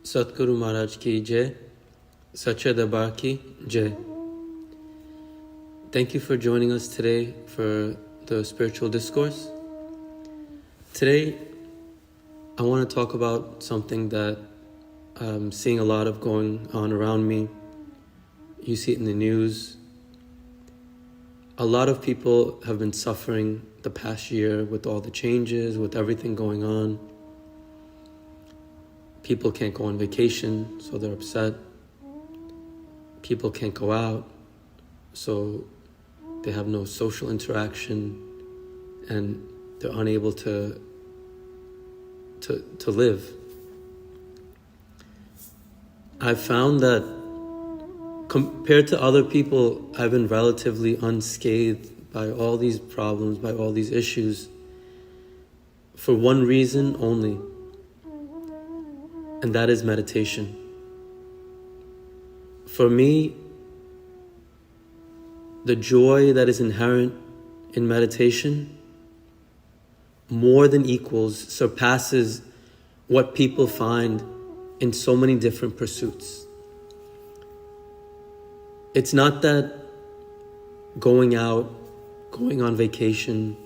Satguru Maharaj ki jai, Sacha Darbar ki jai. Thank you for joining us today for the spiritual discourse. Today, I want to talk about something that I'm seeing a lot of going on around me. You see it in the news. A lot of people have been suffering the past year with all the changes, with everything going on. People can't go on vacation, so they're upset. People can't go out, so they have no social interaction and they're unable to live. I've found that compared to other people, I've been relatively unscathed by all these problems, by all these issues, for one reason only, and that is meditation. For me, the joy that is inherent in meditation more than equals, surpasses what people find in so many different pursuits. It's not that going out, going on vacation,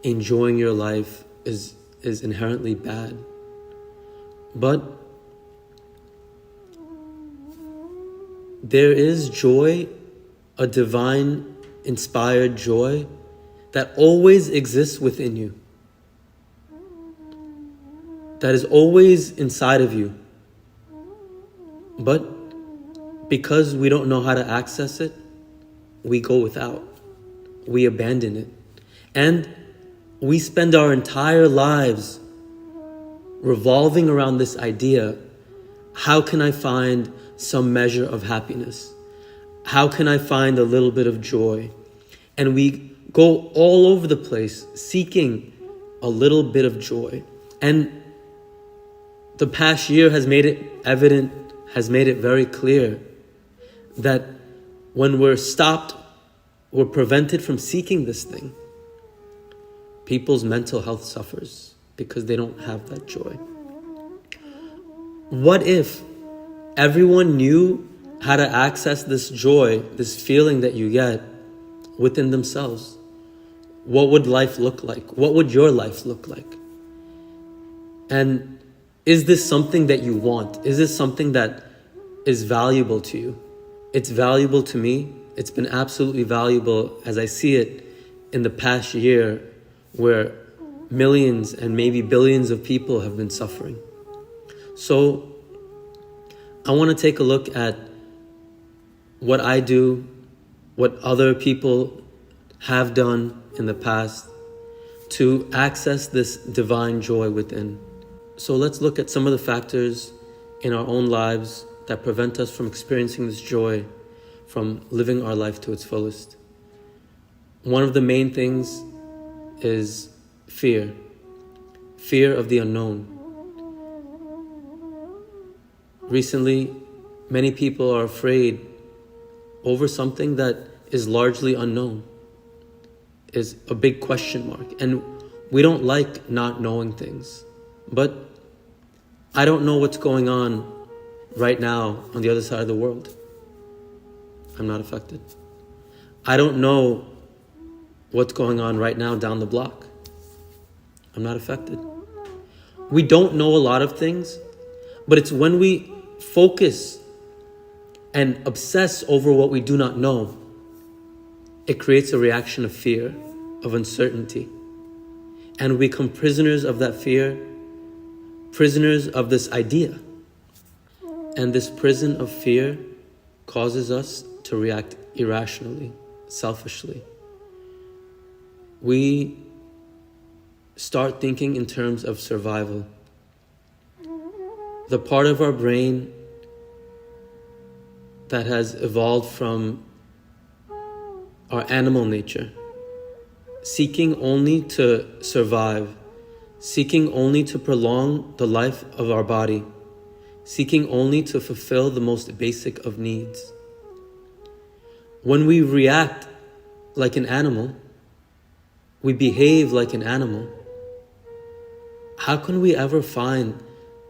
enjoying your life is inherently bad. But there is joy, a divine inspired joy that always exists within you, that is always inside of you. But because we don't know how to access it, we go without, we abandon it. And we spend our entire lives revolving around this idea: how can I find some measure of happiness? How can I find a little bit of joy? And we go all over the place seeking a little bit of joy. And the past year has made it evident, has made it very clear that when we're stopped, we're prevented from seeking this thing, people's mental health suffers because they don't have that joy. What if everyone knew how to access this joy, this feeling that you get within themselves? What would life look like? What would your life look like? And is this something that you want? Is this something that is valuable to you? It's valuable to me. It's been absolutely valuable as I see it in the past year, where millions and maybe billions of people have been suffering. So I want to take a look at what I do, what other people have done in the past to access this divine joy within. So let's look at some of the factors in our own lives that prevent us from experiencing this joy, from living our life to its fullest. One of the main things is fear. Fear of the unknown. Recently, many people are afraid over something that is largely unknown, is a big question mark. And we don't like not knowing things. But I don't know what's going on right now on the other side of the world. I'm not affected. I don't know what's going on right now down the block. I'm not affected. We don't know a lot of things, but it's when we focus and obsess over what we do not know, it creates a reaction of fear, of uncertainty. And we become prisoners of that fear, prisoners of this idea. And this prison of fear causes us to react irrationally, selfishly. We start thinking in terms of survival. The part of our brain that has evolved from our animal nature, seeking only to survive, seeking only to prolong the life of our body, seeking only to fulfill the most basic of needs. When we react like an animal, we behave like an animal, how can we ever find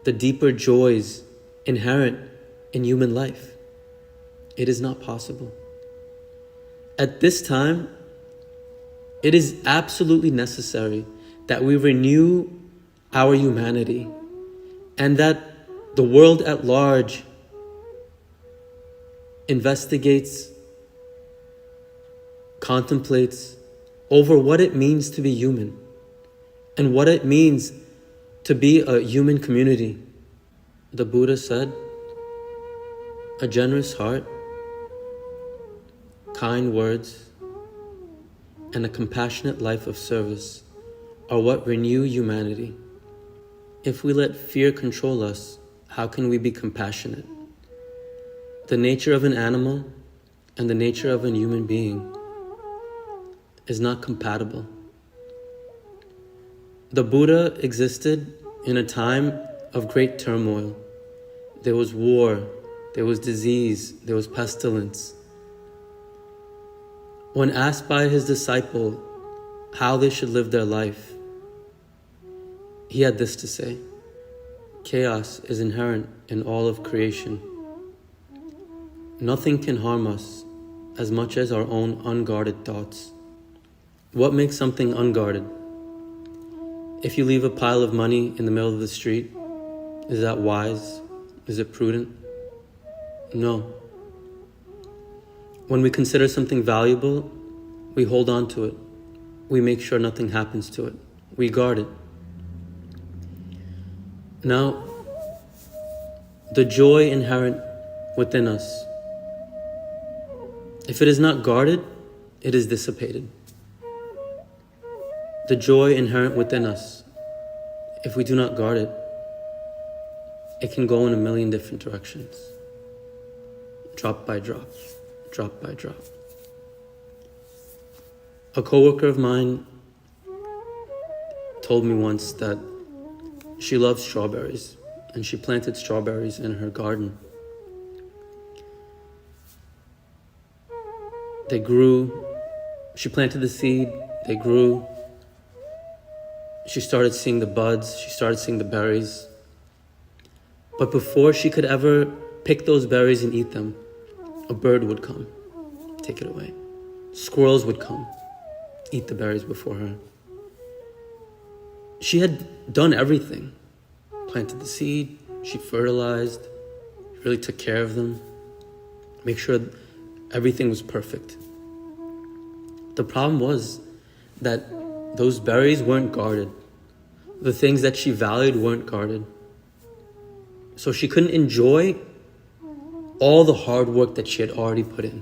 the deeper joys inherent in human life. It is not possible. At this time, it is absolutely necessary that we renew our humanity and that the world at large investigates, contemplates over what it means to be human and what it means to be a human community. The Buddha said, a generous heart, kind words, and a compassionate life of service are what renew humanity. If we let fear control us, how can we be compassionate? The nature of an animal and the nature of a human being is not compatible. The Buddha existed in a time of great turmoil. There was war, there was disease, there was pestilence. When asked by his disciple how they should live their life, he had this to say: chaos is inherent in all of creation. Nothing can harm us as much as our own unguarded thoughts. What makes something unguarded? If you leave a pile of money in the middle of the street, is that wise? Is it prudent? No. When we consider something valuable, we hold on to it. We make sure nothing happens to it. We guard it. Now, the joy inherent within us, if it is not guarded, it is dissipated. The joy inherent within us, if we do not guard it, it can go in a million different directions. Drop by drop, drop by drop. A coworker of mine told me once that she loves strawberries and she planted strawberries in her garden. They grew. She planted the seed, they grew. She started seeing the buds, she started seeing the berries. But before she could ever pick those berries and eat them, a bird would come, take it away. Squirrels would come, eat the berries before her. She had done everything. Planted the seed, she fertilized, really took care of them, make sure everything was perfect. The problem was that those berries weren't guarded. The things that she valued weren't guarded. So she couldn't enjoy all the hard work that she had already put in.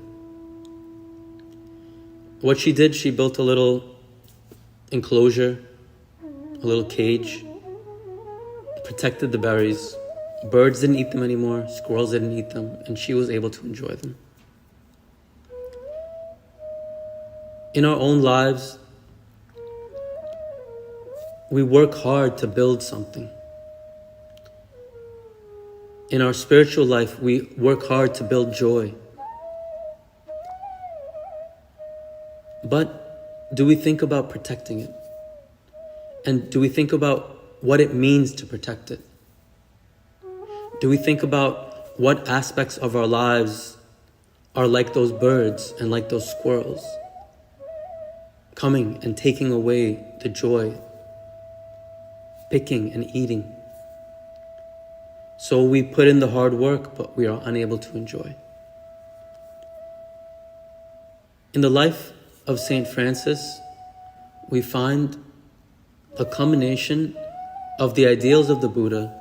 What she did, she built a little enclosure, a little cage, protected the berries. Birds didn't eat them anymore, squirrels didn't eat them, and she was able to enjoy them. In our own lives, we work hard to build something. In our spiritual life, we work hard to build joy. But do we think about protecting it? And do we think about what it means to protect it? Do we think about what aspects of our lives are like those birds and like those squirrels, coming and taking away the joy, picking and eating? So we put in the hard work, but we are unable to enjoy. In the life of Saint Francis, we find a combination of the ideals of the Buddha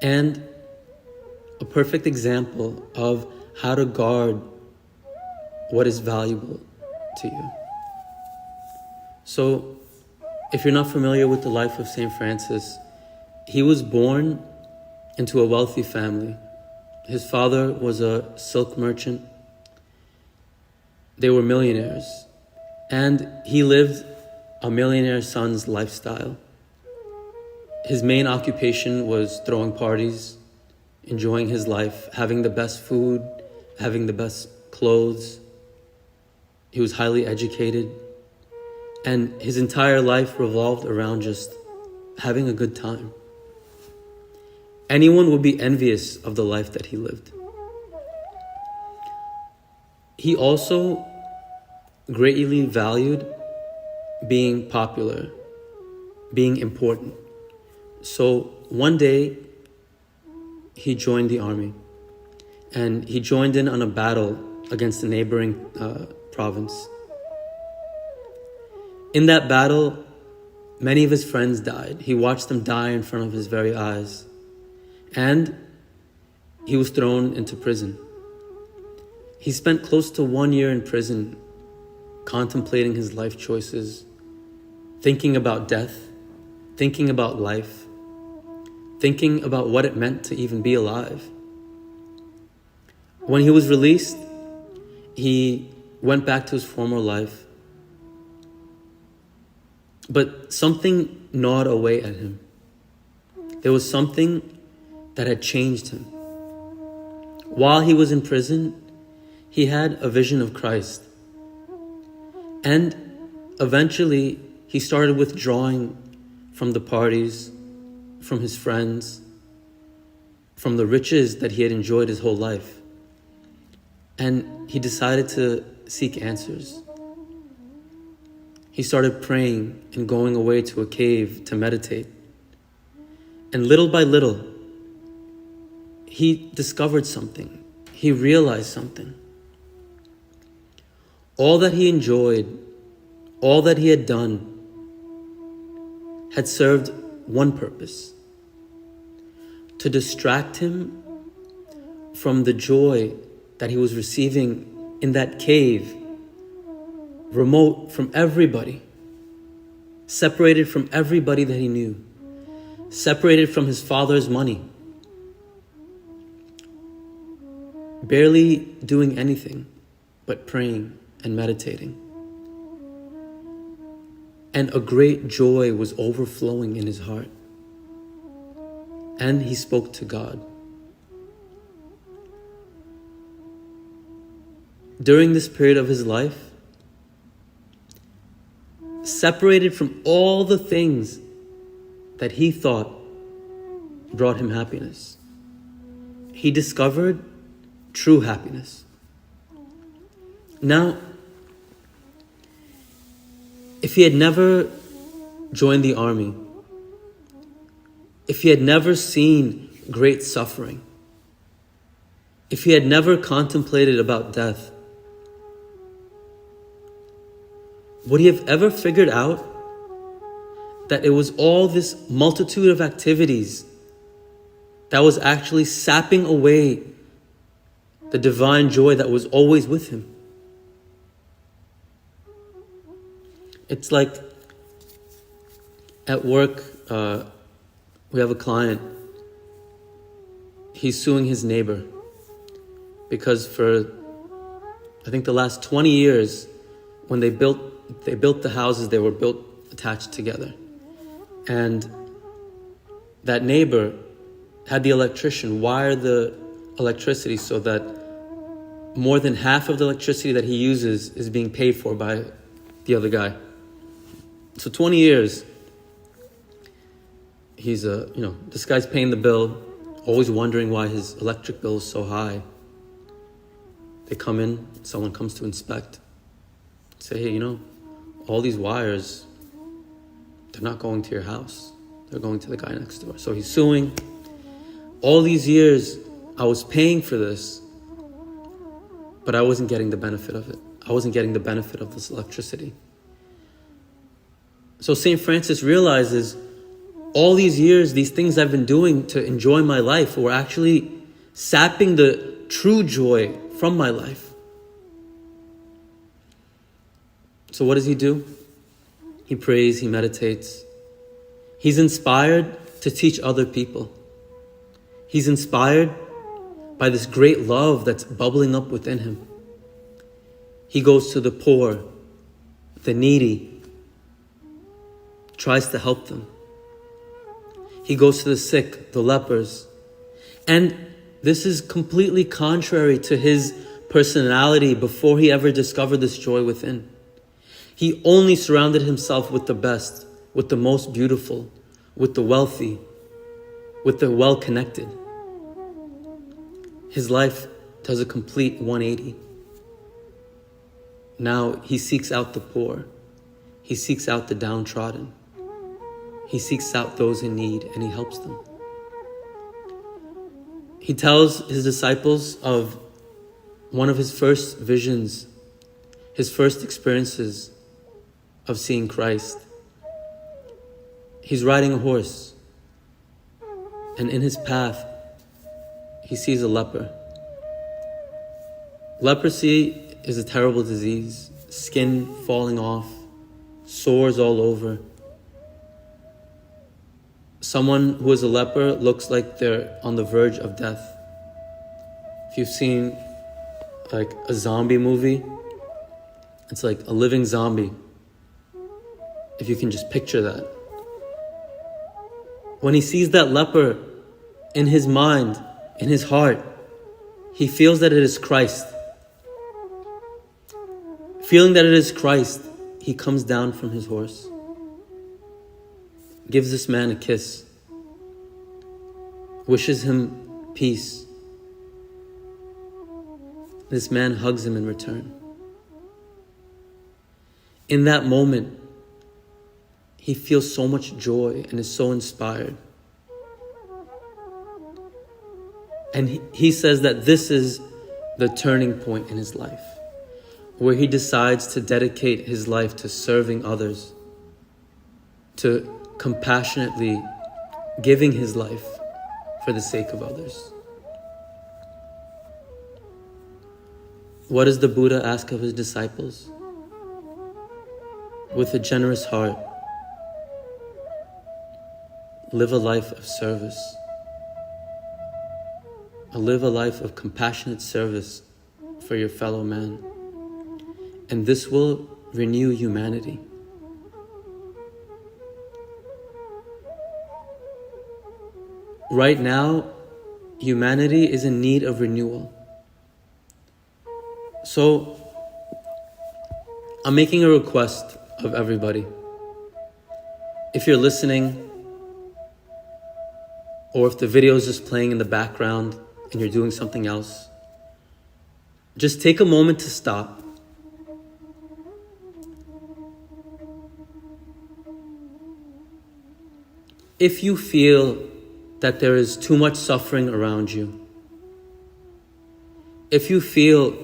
and a perfect example of how to guard what is valuable to you. So, if you're not familiar with the life of Saint Francis, he was born into a wealthy family. His father was a silk merchant. They were millionaires, and he lived a millionaire son's lifestyle. His main occupation was throwing parties, enjoying his life, having the best food, having the best clothes. He was highly educated, and his entire life revolved around just having a good time, anyone would be envious of the life that he lived. He also greatly valued being popular, being important. So one day, he joined the army, and he joined in on a battle against a neighboring province. In that battle, many of his friends died. He watched them die in front of his very eyes. And he was thrown into prison. He spent close to 1 year in prison, contemplating his life choices, thinking about death, thinking about life, thinking about what it meant to even be alive. When he was released, he went back to his former life, but something gnawed away at him. There was something that had changed him. While he was in prison, he had a vision of Christ. And eventually, he started withdrawing from the parties, from his friends, from the riches that he had enjoyed his whole life. And he decided to seek answers. He started praying and going away to a cave to meditate. And little by little, he discovered something. He realized something. All that he enjoyed, all that he had done, had served one purpose: to distract him from the joy that he was receiving in that cave, remote from everybody, separated from everybody that he knew, separated from his father's money, barely doing anything but praying and meditating. And a great joy was overflowing in his heart. And he spoke to God. During this period of his life, separated from all the things that he thought brought him happiness, he discovered true happiness. Now, if he had never joined the army, if he had never seen great suffering, if he had never contemplated about death, would he have ever figured out that it was all this multitude of activities that was actually sapping away the divine joy that was always with him? It's like at work, we have a client. He's suing his neighbor because for, I think, the last 20 years, when they built the houses, they were built attached together. And that neighbor had the electrician wire the electricity so that more than half of the electricity that he uses is being paid for by the other guy. So 20 years, he's this guy's paying the bill, always wondering why his electric bill is so high. They come in, someone comes to inspect. Say, hey, all these wires, they're not going to your house. They're going to the guy next door. So he's suing. All these years, I was paying for this, but I wasn't getting the benefit of it. I wasn't getting the benefit of this electricity. So St. Francis realizes all these years, these things I've been doing to enjoy my life were actually sapping the true joy from my life. So what does he do? He prays, he meditates. He's inspired to teach other people. He's inspired by this great love that's bubbling up within him. He goes to the poor, the needy, tries to help them. He goes to the sick, the lepers. And this is completely contrary to his personality before he ever discovered this joy within. He only surrounded himself with the best, with the most beautiful, with the wealthy. with the well-connected. His life does a complete 180. Now he seeks out the poor. He seeks out the downtrodden. He seeks out those in need and he helps them. He tells his disciples of one of his first visions, his first experiences of seeing Christ. He's riding a horse, and in his path, he sees a leper. Leprosy is a terrible disease, skin falling off, sores all over. Someone who is a leper looks like they're on the verge of death. If you've seen like a zombie movie, it's like a living zombie. If you can just picture that. When he sees that leper, in his mind, in his heart, he feels that it is Christ. Feeling that it is Christ, he comes down from his horse, gives this man a kiss, wishes him peace. This man hugs him in return. In that moment, he feels so much joy and is so inspired. And he says that this is the turning point in his life, where he decides to dedicate his life to serving others, to compassionately giving his life for the sake of others. What does the Buddha ask of his disciples? With a generous heart, live a life of service. Live a life of compassionate service for your fellow man. And this will renew humanity. Right now, humanity is in need of renewal. So, I'm making a request of everybody. If you're listening, or if the video is just playing in the background and you're doing something else, just take a moment to stop. If you feel that there is too much suffering around you, if you feel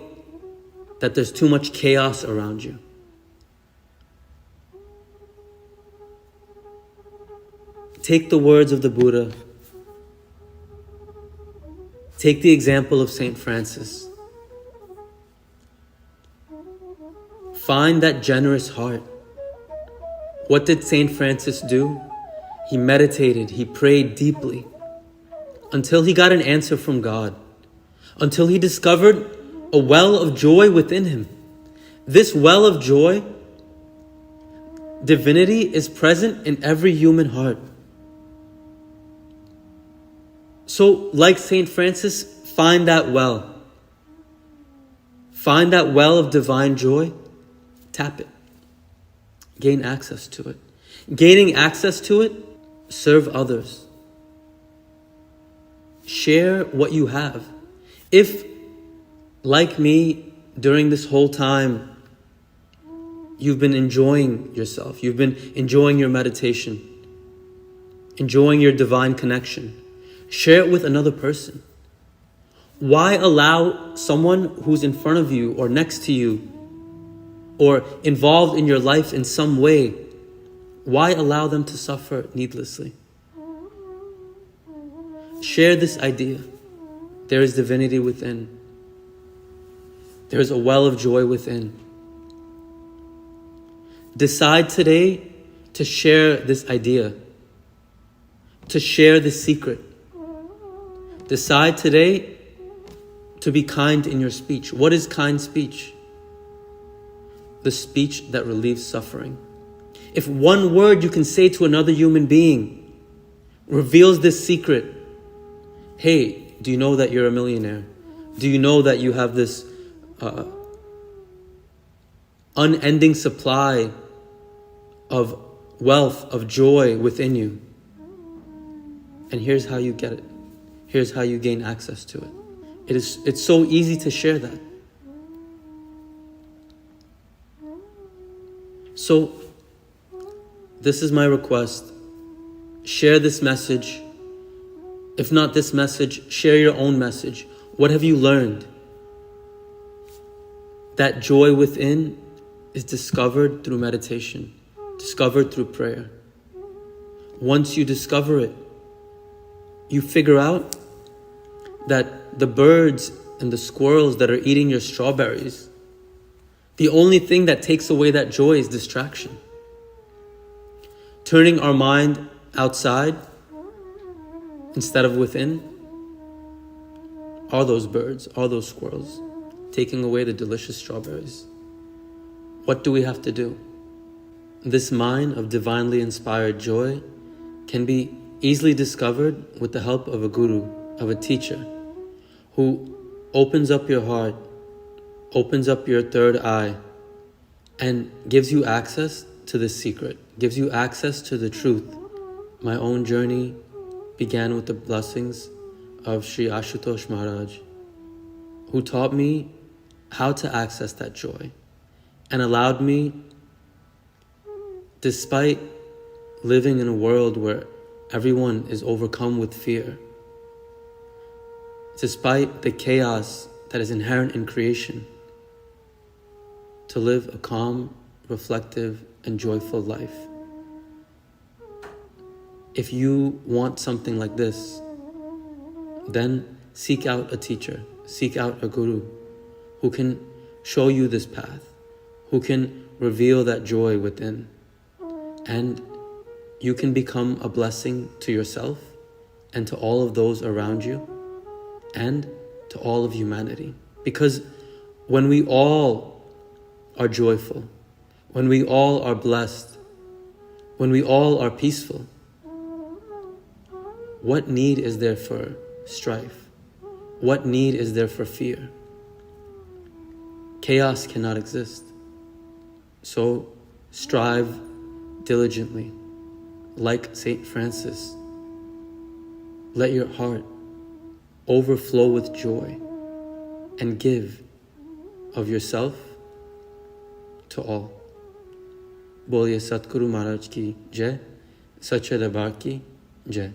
that there's too much chaos around you, take the words of the Buddha. Take the example of Saint Francis. Find that generous heart. What did Saint Francis do? He meditated, he prayed deeply until he got an answer from God, until he discovered a well of joy within him. This well of joy, divinity is present in every human heart. So, like Saint Francis, find that well. Find that well of divine joy, tap it. Gain access to it. Gaining access to it, serve others. Share what you have. If, like me, during this whole time, you've been enjoying yourself, you've been enjoying your meditation, enjoying your divine connection, share it with another person. Why allow someone who's in front of you or next to you or involved in your life in some way, why allow them to suffer needlessly? Share this idea. There is divinity within. There is a well of joy within. Decide today to share this idea, to share this secret. Decide today to be kind in your speech. What is kind speech? The speech that relieves suffering. If one word you can say to another human being reveals this secret, hey, do you know that you're a millionaire? Do you know that you have this unending supply of wealth, of joy within you? And here's how you get it. Here's how you gain access to it. It's so easy to share that. So, this is my request. Share this message. If not this message, share your own message. What have you learned? That joy within is discovered through meditation, discovered through prayer. Once you discover it, you figure out that the birds and the squirrels that are eating your strawberries, the only thing that takes away that joy is distraction. Turning our mind outside instead of within are those birds, are those squirrels, taking away the delicious strawberries. What do we have to do? This mine of divinely inspired joy can be easily discovered with the help of a guru, of a teacher, who opens up your heart, opens up your third eye, and gives you access to the secret, gives you access to the truth. My own journey began with the blessings of Sri Ashutosh Maharaj, who taught me how to access that joy and allowed me, despite living in a world where everyone is overcome with fear, despite the chaos that is inherent in creation, to live a calm, reflective, and joyful life. If you want something like this, then seek out a teacher, seek out a guru who can show you this path, who can reveal that joy within. And you can become a blessing to yourself and to all of those around you and to all of humanity. Because when we all are joyful, when we all are blessed, when we all are peaceful, what need is there for strife? What need is there for fear? Chaos cannot exist. So strive diligently, like Saint Francis. Let your heart overflow with joy and give of yourself to all. Boliye Satguru Maharaj ki jai, Sache Darbar ki jai.